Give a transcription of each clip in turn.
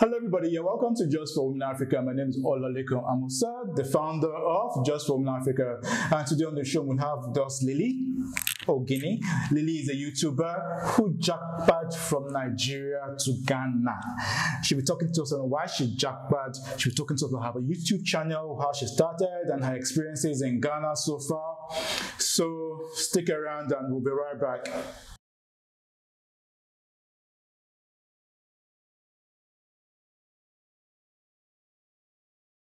Hello everybody, you're welcome to Just for Women Africa. My name is Olalekan Amusa, the founder of Just for Women Africa. And today on the show we have with us Lily Ogini. Lily is a YouTuber who jackpot from Nigeria to Ghana. She'll be talking to us on why she jackpot. She'll be talking to us about her YouTube channel, how she started and her experiences in Ghana so far. So stick around and we'll be right back.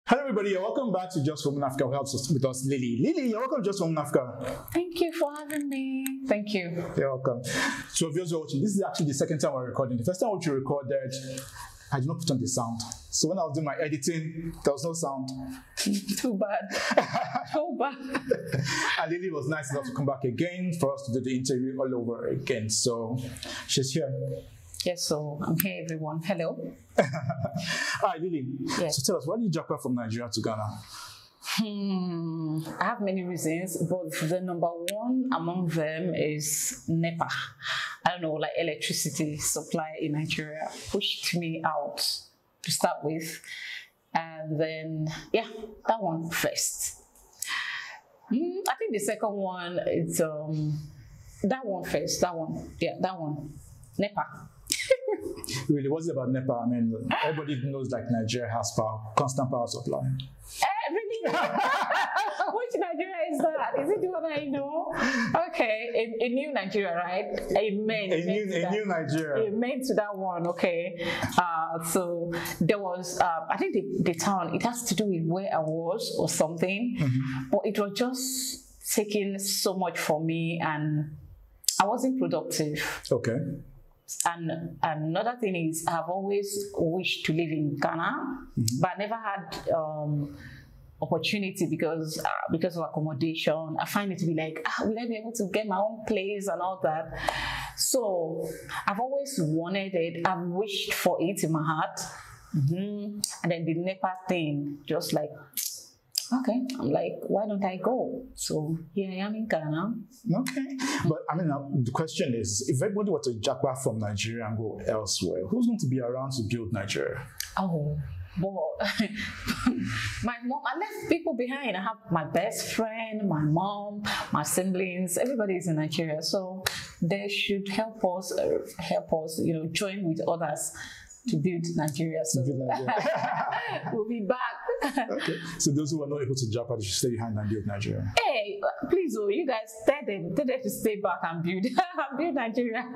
Hello everybody, you're welcome back to Just for Women Africa. Who helps us with us, Lily. Lily, you're welcome to Just for Women Africa. Thank you for having me. Thank you. You're welcome. So if you're watching, this is actually the second time we're recording. The first time we recorded, I did not put on the sound. So when I was doing my editing, there was no sound. Too bad. Too bad. And Lily was nice enough to come back again for us to do the interview all over again. So she's here. Yes, so I'm here, everyone. Hello. All right, Lily. Yes. So tell us, why did you jackpot from Nigeria to Ghana? I have many reasons, but the number one among them is NEPA. I don't know, like electricity supply in Nigeria pushed me out to start with. And then, yeah, that one first. I think the second one is that one first. That one. Yeah, that one. NEPA. Really, what's it about NEPA? I mean, everybody knows like Nigeria has power, constant power supply. Really? Which Nigeria is that? Is it the one I know? Okay, a new Nigeria, right? Amen. A new Nigeria. Amen to that one. Okay. So there was, I think the town. It has to do with where I was or something, but it was just taking so much for me, and I wasn't productive. Okay. And another thing is, I've always wished to live in Ghana, but I never had opportunity because of accommodation. I find it to be like, will I be able to get my own place and all that? So I've always wanted it. I've wished for it in my heart. And then the NEPA thing, just like, okay, I'm like, why don't I go? So here I am in Ghana. Okay. But I mean, the question is, if everybody were to jackpot from Nigeria and go elsewhere, who's going to be around to build Nigeria? Oh, boy. My mom, I left people behind. I have my best friend, my mom, my siblings, everybody is in Nigeria. So they should help us, join with others to build Nigeria. So we'll be back. Okay. So those who are not able to jackpot, they should stay behind and build Nigeria. Hey, please, you guys tell them to stay back and build Nigeria.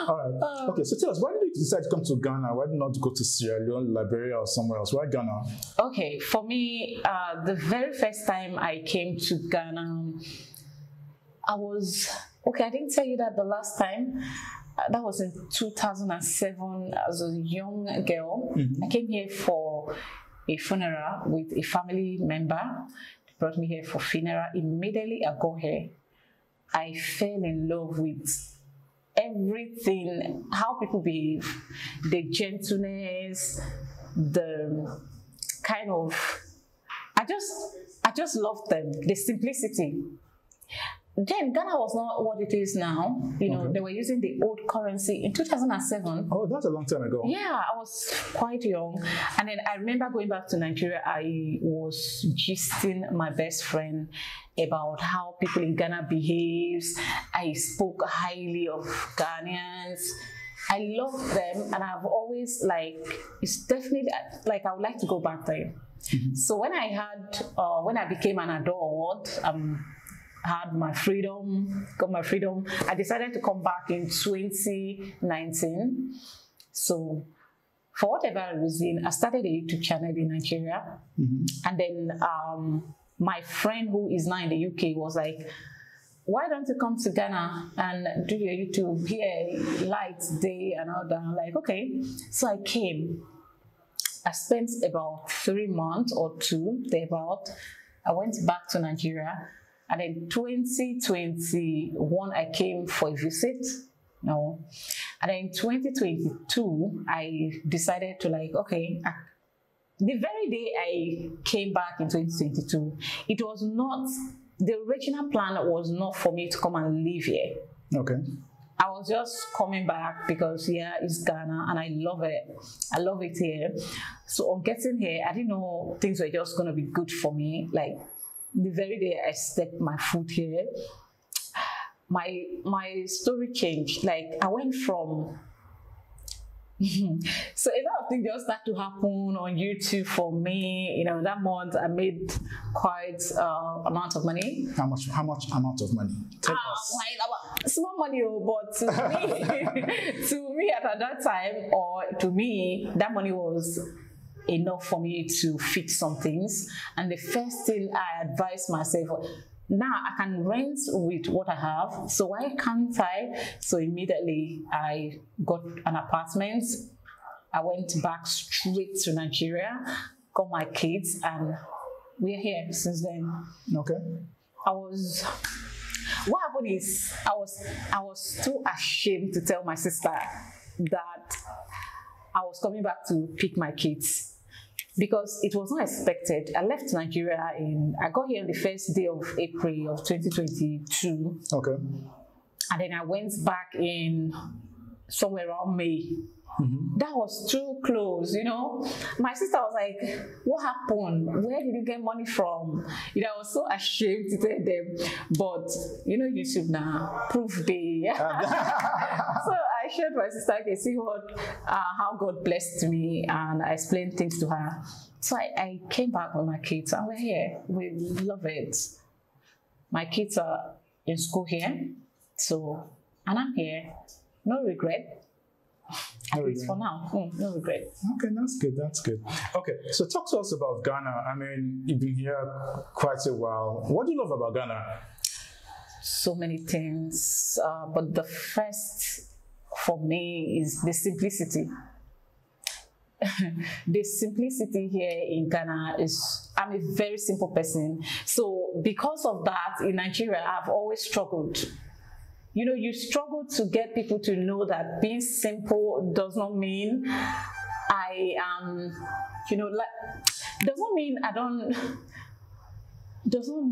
All right. Okay. So tell us, why did you decide to come to Ghana? Why did you not go to Sierra Leone, Liberia, or somewhere else? Why Ghana? Okay. For me, the very first time I came to Ghana, I didn't tell you that the last time. That was in 2007 as a young girl. I came here for a funeral with a family member. They brought me here for funeral. Immediately I got here, I fell in love with everything, how people behave, the gentleness, the kind of, I just loved them, the simplicity. Then Ghana was not what it is now. They were using the old currency in 2007. Oh, that's a long time ago. Yeah, I was quite young. And then I remember going back to Nigeria, I was gisting my best friend about how people in Ghana behaves. I spoke highly of Ghanaians. I love them, and I've always it's definitely I would like to go back there. So when I became an adult, had my freedom, got my freedom, I decided to come back in 2019. So for whatever reason, I started a YouTube channel in Nigeria. And then my friend who is now in the UK was like, why don't you come to Ghana and do your YouTube here, light, day, and all that? I'm like, okay. So I came. I spent about 3 months or 2 thereabout. I went back to Nigeria. And then 2021, I came for a visit. And then in 2022, I decided to the very day I came back in 2022, it was not, the original plan was not for me to come and live here. Okay. I was just coming back because yeah, it's Ghana and I love it. I love it here. So on getting here, I didn't know things were just gonna be good for me. Like the very day I stepped my foot here, my story changed. Like I went from so a lot of things just start to happen on YouTube for me. You know, that month I made quite amount of money. How much amount of money? Tell us. Small money, but to me, to me at that time, or to me, that money was enough for me to fix some things. And the first thing I advised myself, now I can rent with what I have, so why can't I? So immediately I got an apartment. I went back straight to Nigeria, got my kids, and we're here since then. Okay. What happened is I was too ashamed to tell my sister that I was coming back to pick my kids, because it was not expected. I left Nigeria I got here on the first day of April of 2022. Okay. And then I went back in somewhere around May. Mm-hmm. That was too close, you know. My sister was like, what happened? Where did you get money from? You know, I was so ashamed to tell them. But, you know, YouTube now, proof day. So I shared my sister, okay, see how God blessed me, and I explained things to her. So I came back with my kids, and we're here. We love it. My kids are in school here, so, and I'm here. No regret. At least for now, no regret. Okay, that's good. That's good. Okay, so talk to us about Ghana. I mean, you've been here quite a while. What do you love about Ghana? So many things, but the first for me is the simplicity. The simplicity here in Ghana is, I'm a very simple person. So because of that, in Nigeria, I've always struggled. You know, you struggle to get people to know that being simple does not mean I am, you know, like, doesn't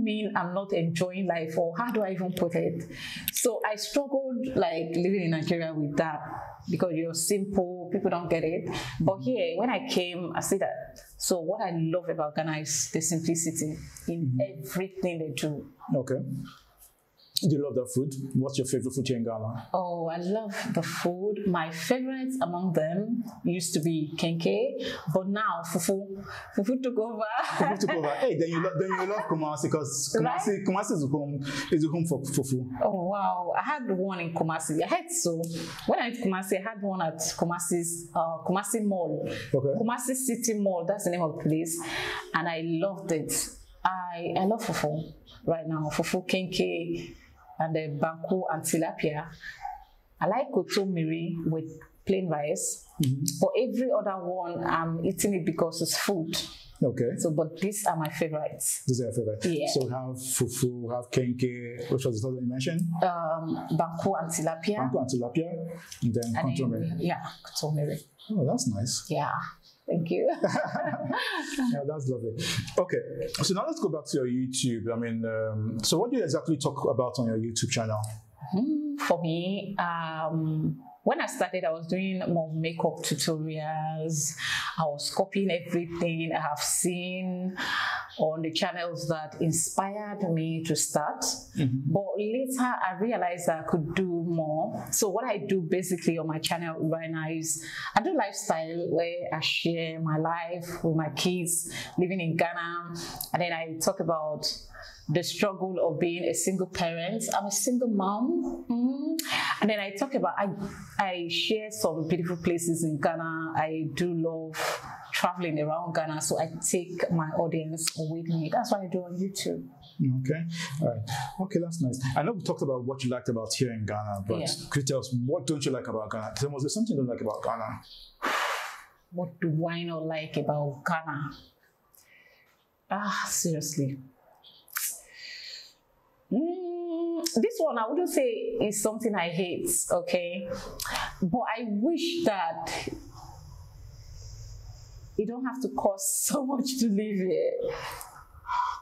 mean I'm not enjoying life, or how do I even put it? So I struggled like living in Nigeria with that, because you're simple, people don't get it. But here, when I came, I see that. So what I love about Ghana is the simplicity in everything they do. Okay. Do you love the food? What's your favorite food here in Ghana? Oh, I love the food. My favorites among them used to be kenke, but now fufu took over. Fufu took over. Hey, then you love Kumasi, because Kumasi, right? Kumasi is the home for fufu. Oh wow! I had one in Kumasi. When I went to Kumasi, I had one at Kumasi's Kumasi Mall. Okay. Kumasi City Mall. That's the name of the place, and I loved it. I love fufu right now. Fufu kenke. And the banku and tilapia. I like kotomiri with plain rice, but every other one I'm eating it because it's food. Okay. So, but these are my favorites. These are your favorites. Yeah. So we have fufu, we have kenke. Which was the other you mentioned? Banku and tilapia. Banku and tilapia, and then kotomiri. Yeah, kotomiri. Oh, that's nice. Yeah. Thank you. Yeah, that's lovely. Okay, so now let's go back to your YouTube. I mean, so what do you exactly talk about on your YouTube channel? For me, when I started, I was doing more makeup tutorials. I was copying everything I have seen on the channels that inspired me to start. But later, I realized that I could do more. So what I do basically on my channel right now is I do lifestyle, where I share my life with my kids living in Ghana. And then I talk about the struggle of being a single parent. I'm a single mom. And then I talk about, I share some beautiful places in Ghana. I do love traveling around Ghana, so I take my audience with me. That's what I do on YouTube. Okay, all right. Okay, that's nice. I know we talked about what you liked about here in Ghana, but could you tell us, what don't you like about Ghana? Was there something you don't like about Ghana? What do I not like about Ghana? Seriously. This one I wouldn't say is something I hate, okay? But I wish that you don't have to cost so much to live here.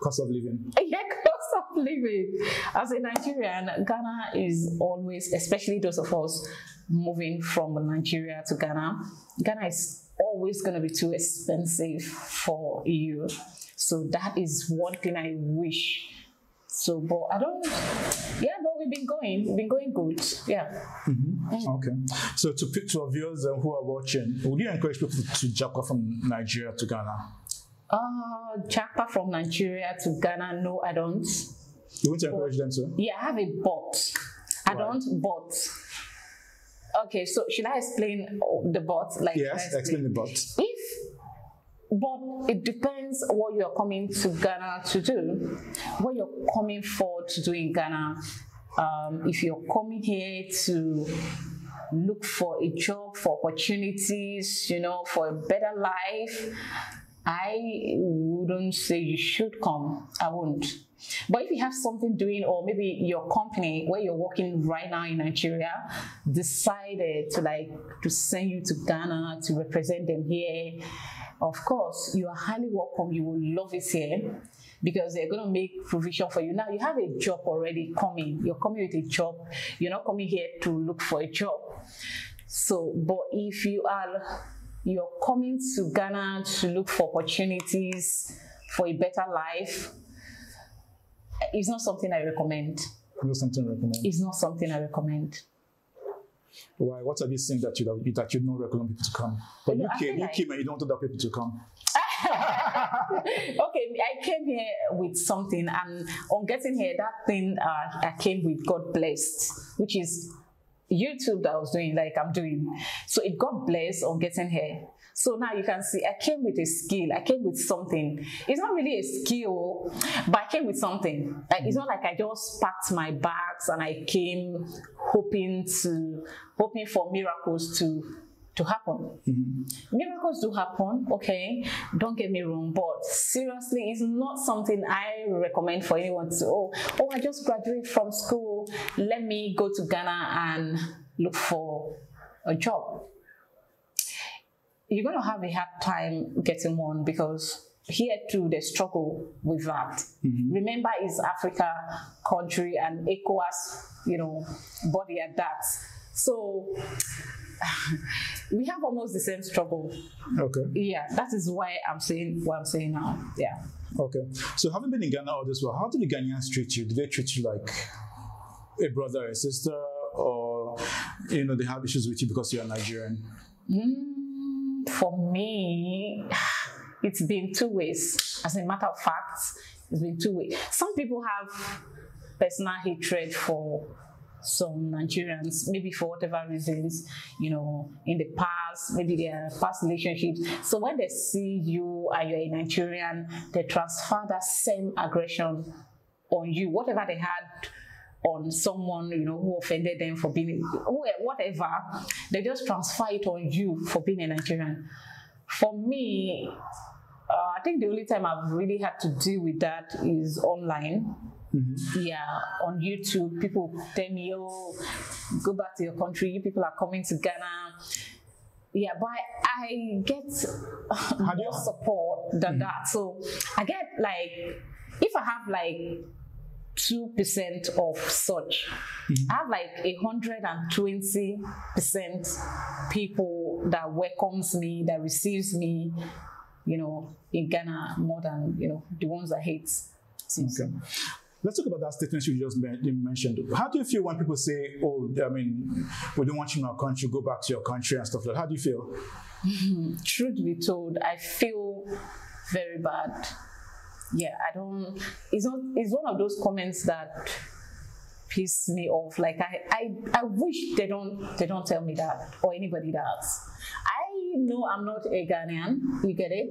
Cost of living? Yeah, cost of living. As a Nigerian, Ghana is always, especially those of us moving from Nigeria to Ghana, Ghana is always going to be too expensive for you. So that is one thing I wish. So, but I don't, yeah, but we've been going good, yeah. Okay. So to our viewers who are watching, would you encourage people to jump from Nigeria to Ghana? Japa from Nigeria to Ghana, no, I don't. You want to encourage them to? Yeah, I have a but. I don't, but. Okay, so should I explain the but? Like, yes, explain the but. But it depends what you're coming to Ghana to do, what you're coming for to do in Ghana. If you're coming here to look for a job, for opportunities, for a better life, I wouldn't say you should come. I wouldn't. But if you have something doing, or maybe your company where you're working right now in Nigeria decided to send you to Ghana to represent them here, of course, you are highly welcome. You will love it here because they're going to make provision for you. Now, you have a job already coming. You're coming with a job. You're not coming here to look for a job. So, but if you're coming to Ghana to look for opportunities for a better life, it's not something I recommend. Not something I recommend. It's not something I recommend. Why? What have you seen that you don't recommend people to come? But you came and you don't want other people to come. Okay, I came here with something, and on getting here, that thing I came with got blessed, which is YouTube that I was doing, like I'm doing. So it got blessed on getting here. So now you can see I came with a skill. I came with something. It's not really a skill, but I came with something. Like, it's not like I just packed my bags and I came hoping for miracles to happen. Miracles do happen, okay? Don't get me wrong, but seriously, it's not something I recommend for anyone to, oh, I just graduated from school. Let me go to Ghana and look for a job. You're going to have a hard time getting one because here too they struggle with that. Remember, it's Africa country and ECOWAS, body at that. So we have almost the same struggle. Okay. Yeah, that is why I'm saying what I'm saying now. Yeah. Okay. So having been in Ghana all this while, how do the Ghanaians treat you? Do they treat you like a brother or a sister, or they have issues with you because you're Nigerian? For me, it's been two ways. As a matter of fact, it's been two ways. Some people have personal hatred for some Nigerians, maybe for whatever reasons, in the past, maybe their past relationships. So when they see you and you're a Nigerian, they transfer that same aggression on you, whatever they had on someone, who offended them for being, whatever, they just transfer it on you for being a Nigerian. For me, I think the only time I've really had to deal with that is online. Yeah, on YouTube, people tell me, oh, go back to your country, you people are coming to Ghana. Yeah, but I get more support than that. So I get if I have 2% of such, I have 120% people that welcomes me, that receives me, in Ghana more than, the ones that hate. Okay. Let's talk about that statement you just mentioned. How do you feel when people say, oh, we don't want you in our country, go back to your country and stuff like that? How do you feel? Truth be told, I feel very bad. Yeah, it's one of those comments that piss me off. I wish they don't tell me that, or anybody else. I know I'm not a Ghanaian, you get it?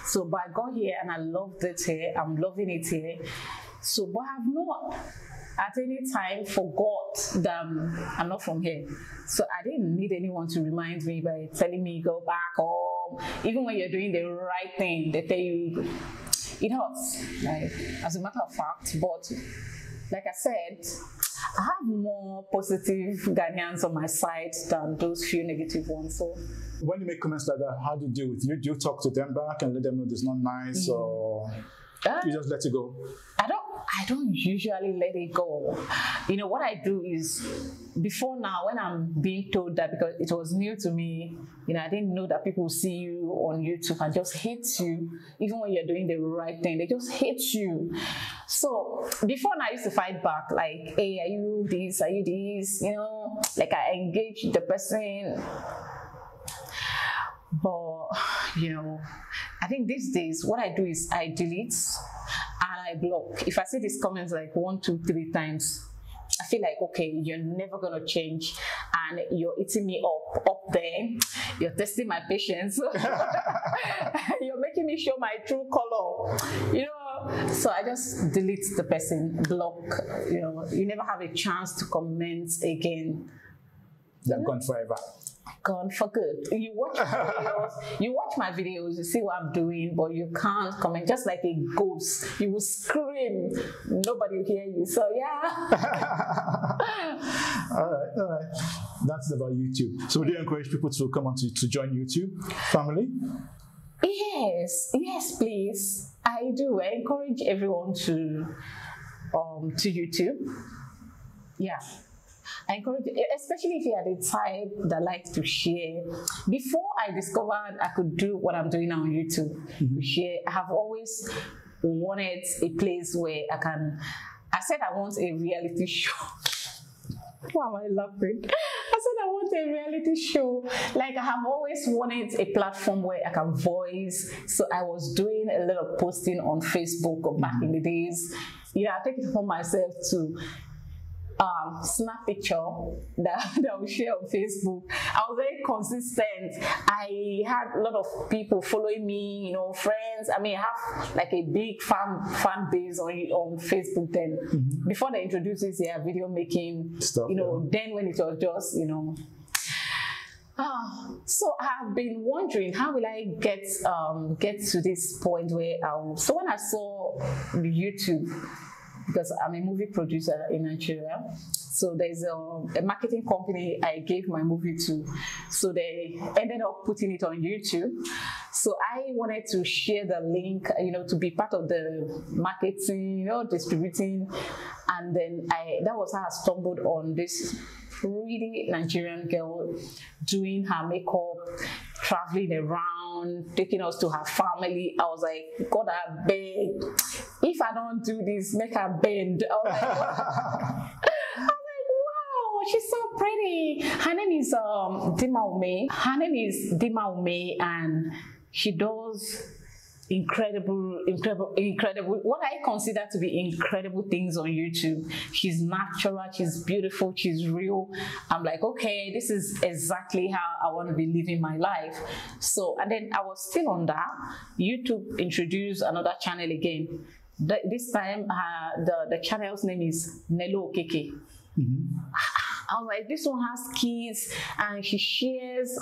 So, but I got here and I loved it here. I'm loving it here. So, but I have not at any time forgot that I'm not from here. So I didn't need anyone to remind me by telling me go back home. Even when you're doing the right thing, they tell you it hurts. As a matter of fact, but like I said, I have more positive Ghanaians on my side than those few negative ones. So when you make comments like that, how do you deal with it? Do you talk to them back and let them know it's not nice, or you just let it go? I don't usually let it go. You know, what I do is, before now, when I'm being told that, because it was new to me, you know, I didn't know that people see you on YouTube and just hate you, even when you're doing the right thing, they just hate you. So before now, I used to fight back, like, hey, are you this, you know, like I engage the person. But, you know, I think these days, what I do is I delete and I block. If I see these comments like 1, 2, 3 times, I feel like, okay, you're never gonna change, and you're eating me up there. You're testing my patience. You're making me show my true color, you know. So I just delete the person, block. You know, you never have a chance to comment again. They're gone forever. Gone for good. You watch my videos, you see what I'm doing, but you can't comment. Just like a ghost, you will scream, nobody will hear you. So yeah. all right. That's about YouTube. So, do you encourage people to come on to join YouTube family? Yes, please. I do. I encourage everyone to YouTube. Yeah. I encourage, especially if you are the type that likes to share. Before I discovered I could do what I'm doing now on YouTube, to share, I have always wanted a place where I said I want a reality show. Why am I laughing? I said I want a reality show. Like, I have always wanted a platform where I can voice. So I was doing a lot of posting on Facebook back in the days. Yeah, I take it upon myself to snap picture that I will share on Facebook. I was very consistent. I had a lot of people following me, you know, friends. I mean, I have like a big fan base on Facebook then. Before they introduced this video making stuff, you know, then when it was just, you know. So I've been wondering, how will I get to this point where so when I saw YouTube, because I'm a movie producer in Nigeria, so there's a marketing company I gave my movie to, so they ended up putting it on YouTube. So I wanted to share the link, you know, to be part of the marketing, you know, distributing, and then that was how I stumbled on this pretty Nigerian girl doing her makeup, traveling around, taking us to her family. I was like, God, I beg, if I don't do this, make her bend. I was like, wow, she's so pretty. Her name is Dima Ume, and she does incredible, what I consider to be incredible things on YouTube. She's natural, she's beautiful, she's real. I'm like, okay, this is exactly how I want to be living my life. So, and then I was still on that. YouTube introduced another channel again. This time, the channel's name is Nelo Okeke. I was like, this one has kids, and she shares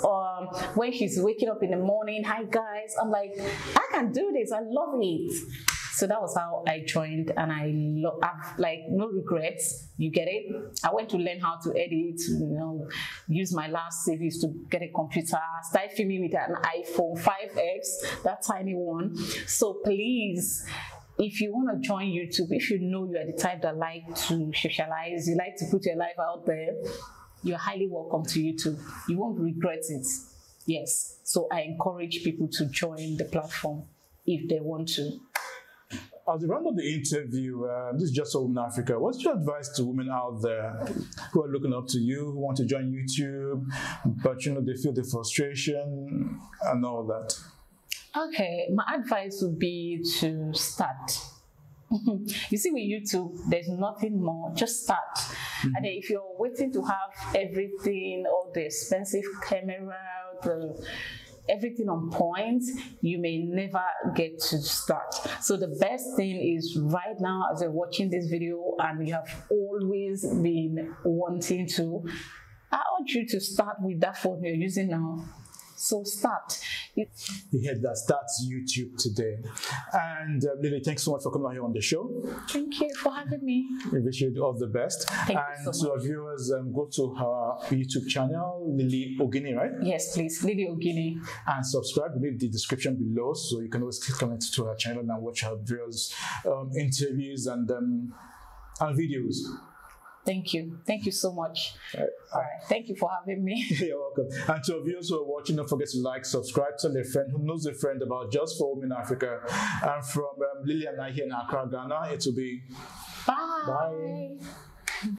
when she's waking up in the morning. Hi guys, I'm like, I can do this. I love it. So that was how I joined, and I've like no regrets. You get it? I went to learn how to edit, you know, use my last savings to get a computer, start filming with an iPhone 5X, that tiny one. So please, if you want to join YouTube, if you know you are the type that like to socialize, you like to put your life out there, you're highly welcome to YouTube. You won't regret it. Yes. So I encourage people to join the platform if they want to. As we round up the interview, this is Just for Women Africa. What's your advice to women out there who are looking up to you, who want to join YouTube, but you know they feel the frustration and all that? Okay, my advice would be to start. You see, with YouTube, there's nothing more. Just start. And then if you're waiting to have everything, all the expensive camera, everything on point, you may never get to start. So the best thing is right now, as you're watching this video and you have always been wanting to, I urge you to start with that phone you're using now. So start. You heard that. Starts YouTube today. And Lily, thanks so much for coming out here on the show. Thank you for having me. We wish you all the best. Thank you so to much. our viewers, go to her YouTube channel, Lily Ogini, right? Yes, please, Lily Ogini. And subscribe. Leave the description below, so you can always click on it to her channel and watch her various interviews and videos. Thank you. Thank you so much. All right. Thank you for having me. You're welcome. And to our viewers who are watching, don't forget to like, subscribe, tell a friend who knows a friend about Just for Women Africa. And from Lily and I here in Accra, Ghana, it will be Bye. bye.